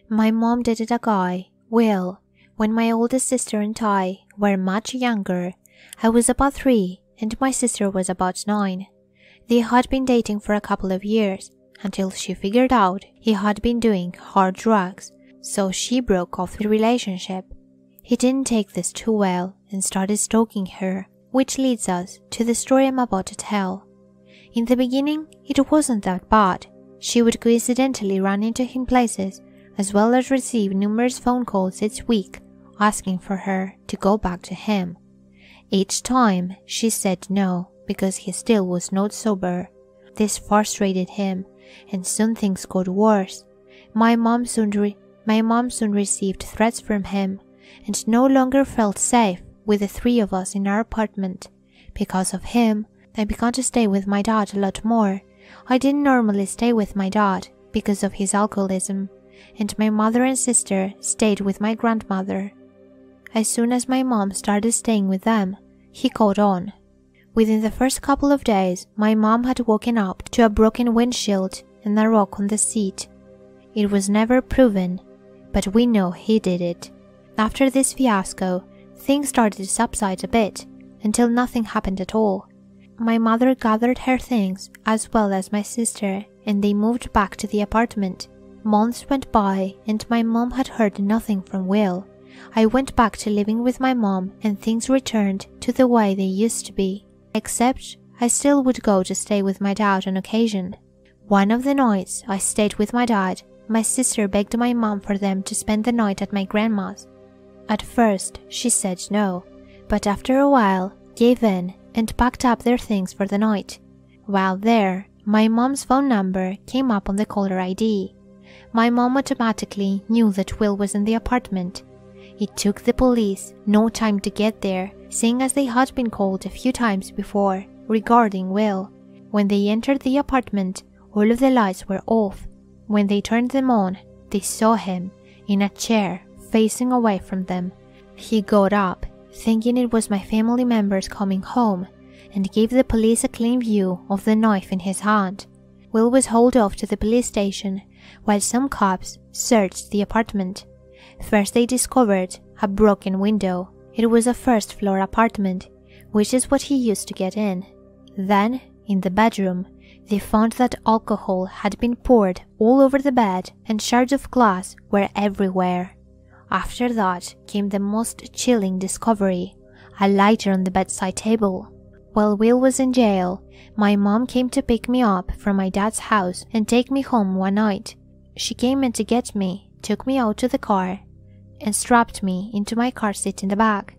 My mom dated a guy, Will, when my oldest sister and I were much younger. I was about 3 and my sister was about 9. They had been dating for a couple of years until she figured out he had been doing hard drugs, so she broke off the relationship. He didn't take this too well and started stalking her, which leads us to the story I'm about to tell. In the beginning, it wasn't that bad. She would coincidentally run into him places, as well as receive numerous phone calls each week asking for her to go back to him. Each time, she said no because he still was not sober. This frustrated him, and soon things got worse. My mom soon received threats from him and no longer felt safe with the 3 of us in our apartment. Because of him, I began to stay with my dad a lot more. I didn't normally stay with my dad because of his alcoholism, and my mother and sister stayed with my grandmother. As soon as my mom started staying with them, he caught on. Within the first couple of days, my mom had woken up to a broken windshield and a rock on the seat. It was never proven, but we know he did it. After this fiasco, things started to subside a bit, until nothing happened at all. My mother gathered her things as well as my sister, and they moved back to the apartment. Months went by and my mom had heard nothing from Will. I went back to living with my mom and things returned to the way they used to be, except I still would go to stay with my dad on occasion. One of the nights I stayed with my dad, my sister begged my mom for them to spend the night at my grandma's. At first, she said no, but after a while, gave in and packed up their things for the night. While there, my mom's phone number came up on the caller ID. My mom automatically knew that Will was in the apartment. It took the police no time to get there, seeing as they had been called a few times before regarding Will. When they entered the apartment, all of the lights were off. When they turned them on, they saw him in a chair facing away from them. He got up, thinking it was my family members coming home, and gave the police a clean view of the knife in his hand. Will was hauled off to the police station, while some cops searched the apartment. First they discovered a broken window. It was a first-floor apartment, which is what he used to get in. Then, in the bedroom, they found that alcohol had been poured all over the bed and shards of glass were everywhere. After that came the most chilling discovery, a lighter on the bedside table. While Will was in jail, my mom came to pick me up from my dad's house and take me home one night. She came in to get me, took me out to the car, and strapped me into my car seat in the back.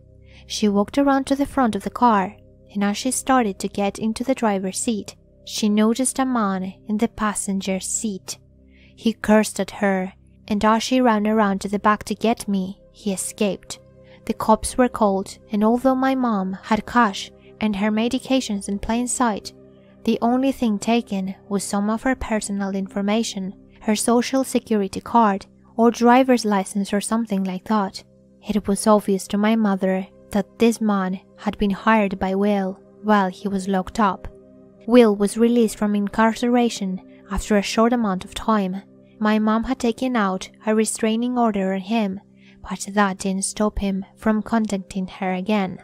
She walked around to the front of the car, and as she started to get into the driver's seat, she noticed a man in the passenger seat. He cursed at her, and as she ran around to the back to get me, he escaped. The cops were called, and although my mom had cash and her medications in plain sight, the only thing taken was some of her personal information, her social security card, or driver's license or something like that. It was obvious to my mother that this man had been hired by Will while he was locked up. Will was released from incarceration after a short amount of time. My mom had taken out a restraining order on him, but that didn't stop him from contacting her again.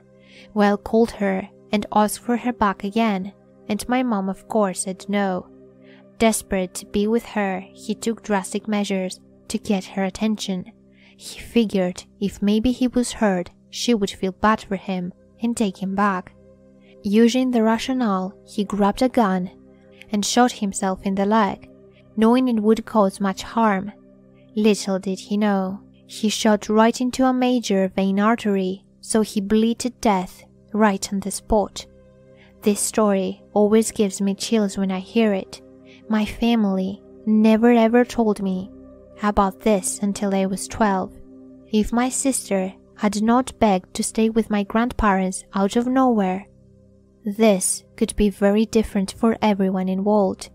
Will called her and asked for her back again, and my mom of course said no. Desperate to be with her, he took drastic measures to get her attention. He figured if maybe he was hurt, she would feel bad for him and take him back. Using the rationale, he grabbed a gun and shot himself in the leg, knowing it would cause much harm. Little did he know, he shot right into a major vein artery, so he bled to death right on the spot. This story always gives me chills when I hear it. My family never ever told me about this until I was 12. If my sister had not begged to stay with my grandparents out of nowhere, this could be very different for everyone involved.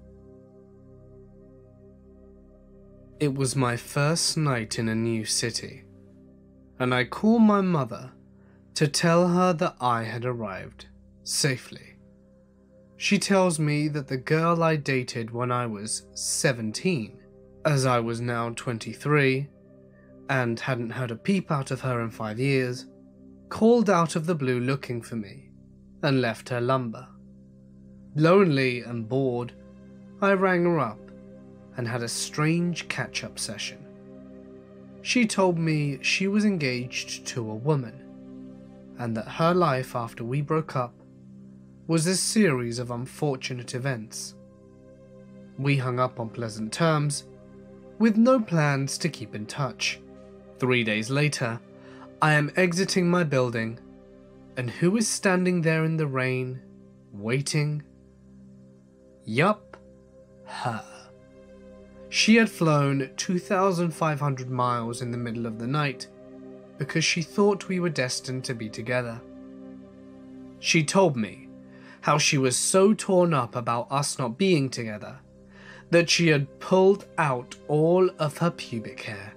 It was my first night in a new city, and I called my mother to tell her that I had arrived safely. She tells me that the girl I dated when I was 17 as I was now 23 and hadn't heard a peep out of her in 5 years, called out of the blue looking for me and left her lumber. Lonely and bored, I rang her up and had a strange catch-up session. She told me she was engaged to a woman and that her life after we broke up was a series of unfortunate events. We hung up on pleasant terms, with no plans to keep in touch. 3 days later, I am exiting my building, and who is standing there in the rain, waiting? Yup, her. She had flown 2,500 miles in the middle of the night because she thought we were destined to be together. She told me how she was so torn up about us not being together that she had pulled out all of her pubic hair.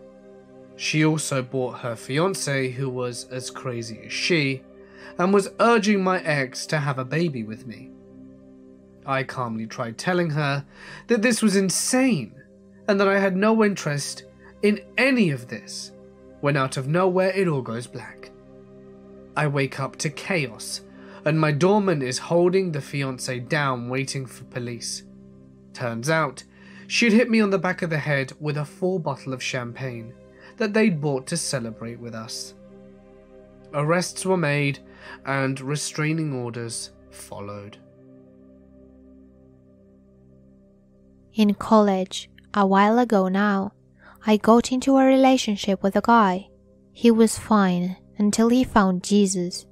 She also bought her fiancé, who was as crazy as she, and was urging my ex to have a baby with me. I calmly tried telling her that this was insane and that I had no interest in any of this, when out of nowhere it all goes black. I wake up to chaos and my doorman is holding the fiancé down waiting for police. Turns out, she'd hit me on the back of the head with a full bottle of champagne that they'd bought to celebrate with us. Arrests were made and restraining orders followed. In college, a while ago now, I got into a relationship with a guy. He was fine until he found Jesus.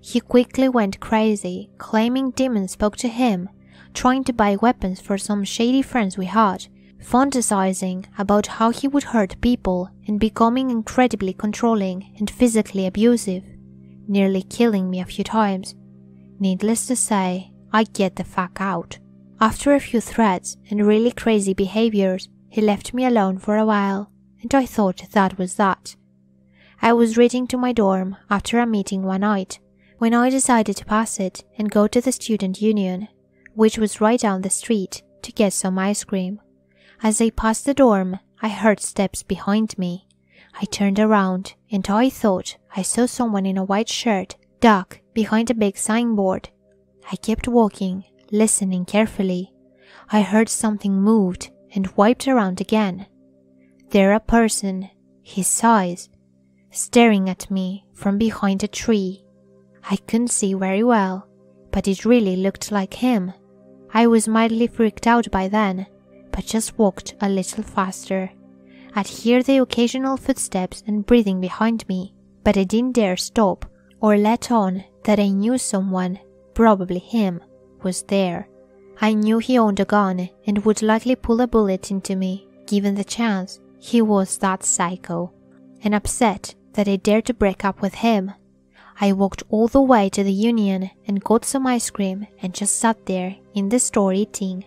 He quickly went crazy, claiming demons spoke to him, trying to buy weapons for some shady friends we had, fantasizing about how he would hurt people and becoming incredibly controlling and physically abusive, nearly killing me a few times. Needless to say, I get the fuck out. After a few threats and really crazy behaviors, he left me alone for a while, and I thought that was that. I was reading to my dorm after a meeting one night, when I decided to pass it and go to the student union, which was right down the street, to get some ice cream. As I passed the dorm, I heard steps behind me. I turned around, and I thought I saw someone in a white shirt duck behind a big signboard. I kept walking, listening carefully. I heard something moved and wiped around again. There a person, his size, staring at me from behind a tree. I couldn't see very well, but it really looked like him. I was mildly freaked out by then, but just walked a little faster. I'd hear the occasional footsteps and breathing behind me, but I didn't dare stop or let on that I knew someone, probably him, was there. I knew he owned a gun and would likely pull a bullet into me, given the chance. He was that psycho, and upset that I dared to break up with him. I walked all the way to the union and got some ice cream and just sat there in the store eating,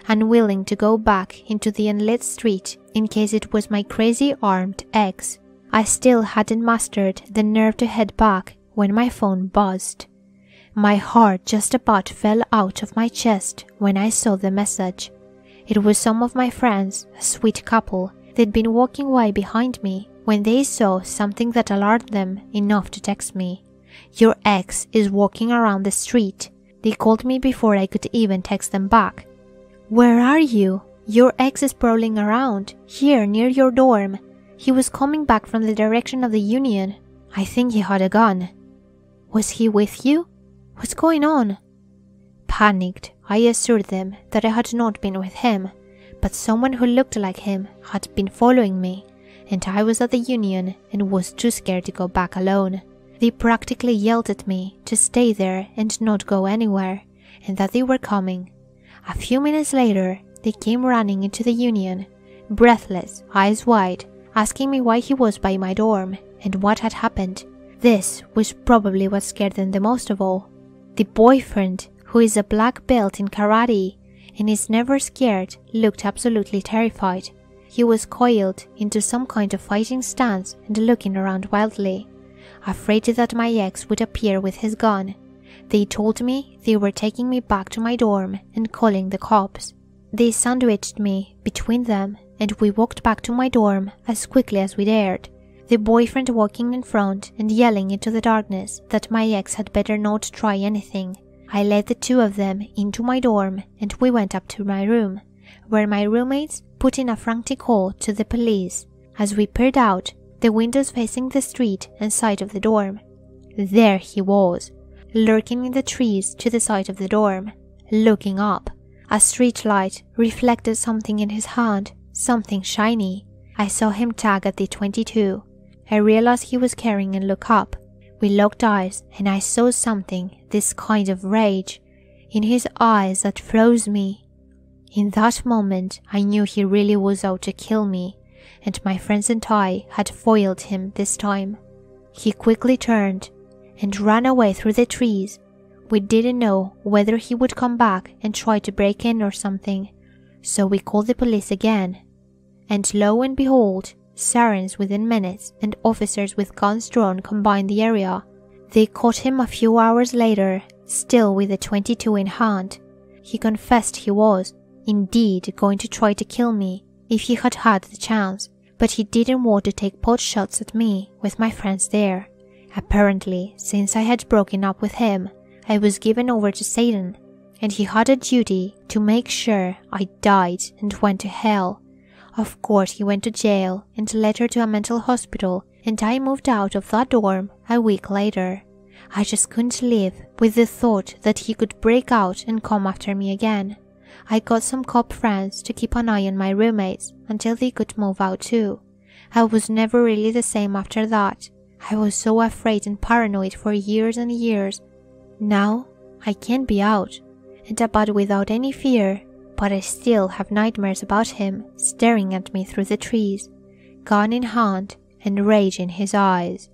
unwilling to go back into the unlit street in case it was my crazy armed ex. I still hadn't mastered the nerve to head back when my phone buzzed. My heart just about fell out of my chest when I saw the message. It was some of my friends, a sweet couple. They'd been walking way behind me when they saw something that alarmed them enough to text me. "Your ex is walking around the street." They called me before I could even text them back. "Where are you? Your ex is prowling around, here near your dorm. He was coming back from the direction of the union. I think he had a gun." "Was he with you? What's going on?" Panicked, I assured them that I had not been with him, but someone who looked like him had been following me, and I was at the union and was too scared to go back alone. They practically yelled at me to stay there and not go anywhere, and that they were coming. A few minutes later, they came running into the union, breathless, eyes wide, asking me why he was by my dorm and what had happened. This was probably what scared them the most of all. The boyfriend, who is a black belt in karate and is never scared, looked absolutely terrified. He was coiled into some kind of fighting stance and looking around wildly, afraid that my ex would appear with his gun. They told me they were taking me back to my dorm and calling the cops. They sandwiched me between them and we walked back to my dorm as quickly as we dared, the boyfriend walking in front and yelling into the darkness that my ex had better not try anything. I led the two of them into my dorm and we went up to my room, where my roommates put in a frantic call to the police. As we peered out, the windows facing the street and side of the dorm, there he was, lurking in the trees to the side of the dorm, looking up. A street light reflected something in his hand, something shiny. I saw him tag at the 22. I realized he was carrying and looked up. We locked eyes and I saw something, this kind of rage, in his eyes that froze me. In that moment, I knew he really was out to kill me, and my friends and I had foiled him this time. He quickly turned and ran away through the trees. We didn't know whether he would come back and try to break in or something, so we called the police again. And lo and behold, sirens within minutes and officers with guns drawn combined the area. They caught him a few hours later, still with the 22 in hand. He confessed he was, indeed, going to try to kill me if he had had the chance, but he didn't want to take pot shots at me with my friends there. Apparently, since I had broken up with him, I was given over to Satan, and he had a duty to make sure I died and went to hell. Of course, he went to jail and later to a mental hospital, and I moved out of that dorm a week later. I just couldn't live with the thought that he could break out and come after me again. I got some cop friends to keep an eye on my roommates until they could move out too. I was never really the same after that. I was so afraid and paranoid for years and years. Now, I can be out and about without any fear, but I still have nightmares about him staring at me through the trees, gun in hand and rage in his eyes.